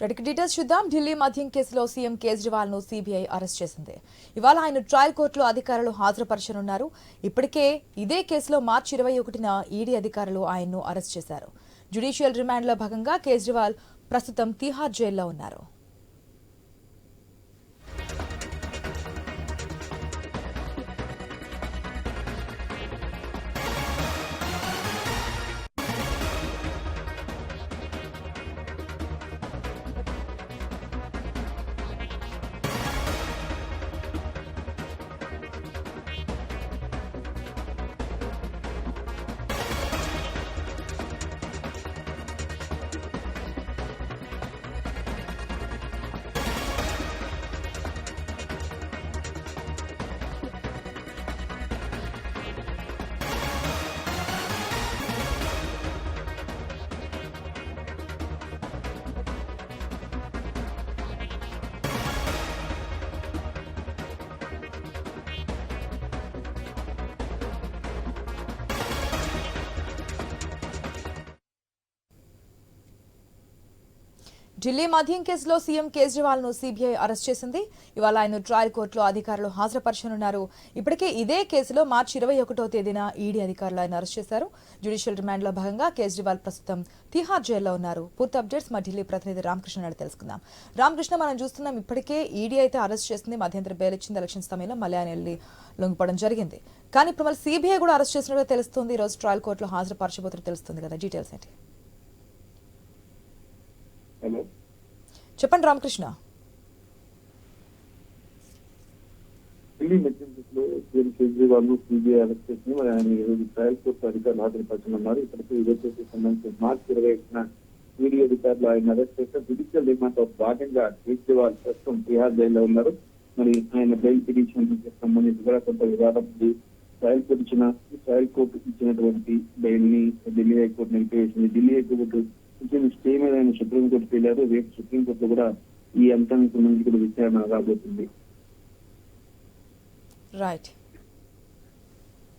రెడ్కి details చూద్దాం. ఢిల్లీ మద్యం కేసులో సీఎం కేజ్రీవాల్ ను సీబీఐ అరెస్ట్ చేసింది. ఇవాళ ఆయన ట్రయల్ కోర్టులో అధికారులు హాజరుపరచనున్నారు. ఇప్పటికే ఇదే కేసులో మార్చి 21న ఈడీ అధికారులు ఆయన్ను అరెస్ట్ చేశారు. జ్యుడిషియల్ రిమాండ్లో భాగంగా కేజ్రీవాల్ ప్రస్తుతం తిహార్ జైల్లో ఉన్నారు. ఢిల్లీ మద్యం కేసులో సీఎం కేజ్రీవాల్ ను సీబీఐ అరెస్ట్ చేసింది. ఇవాళ ఆయన ట్రయల్ కోర్టులో అధికారులు హాజరుపరచనున్నారు. ఇప్పటికే ఇదే కేసులో మార్చి 21వ తేదీన ఈడీ అధికారులు ఆయన అరెస్ట్ చేశారు. జ్యుడిషియల్ రిమాండ్ లో భాగంగా కేజ్రీవాల్ ప్రస్తుతం తిహార్ జైల్లో ఉన్నారు. పూర్తి అప్డేట్స్ మా ఢిల్లీ ప్రతినిధి రామకృష్ణ నాయుడు తెలుసుకుందాం. రామకృష్ణ, మనం చూస్తున్నాం ఇప్పటికే ఈడీ అయితే అరెస్ట్ చేసింది, మధ్యంతర బెయిల్ ఇచ్చింది. ఎలక్షన్ సమయంలో మళ్ళీ ఆయన వెళ్ళి లొంగిపోవడం జరిగింది. కానీ ఇప్పుడు మళ్ళీ సీబీఐ కూడా అరెస్ట్ చేసినట్టు తెలుస్తుంది. ఈ రోజు ట్రయల్ కోర్టులో హాజరుపరచబోతున్నట్టు తెలుస్తుంది కదా, డీటెయిల్స్ ఏంటి? చెప్పండి రామకృష్ణ. ఢిల్లీ మద్యం కేసులో సీఎం కేజ్రీవాల్ ను సీబీఐ అరెస్ట్ చేసింది. మరి ఆయన ఈరోజు ట్రయల్ కోర్టు అధికారులు హాజరుపరచనున్నారు. ఇప్పటికే ఇదే కేసుకు సంబంధించి మార్చి 21న ఈడీ అధికారులు ఆయన అరెస్ట్ చేస్తే జ్యుడిషియల్ రిమాండ్ లో భాగంగా కేజ్రీవాల్ ప్రస్తుతం తిహార్ జైల్లో ఉన్నారు. మరి ఆయన బెయిల్ పిటిషన్ సంబంధించి కూడా కొంత వివాదం ఉంది. ట్రయల్ కోర్టు ఇచ్చినటువంటి బెయిల్ ని ఢిల్లీ హైకోర్టు నిలిపివేసింది. ఢిల్లీ హైకోర్టు ఇచ్చిన స్టే మీద ఆయన సుప్రీంకోర్టుకు వెళ్లారు. రేపు సుప్రీంకోర్టులో కూడా ఈ అంశానికి సంబంధించి కూడా విచారణ రాబోతుంది. రైట్.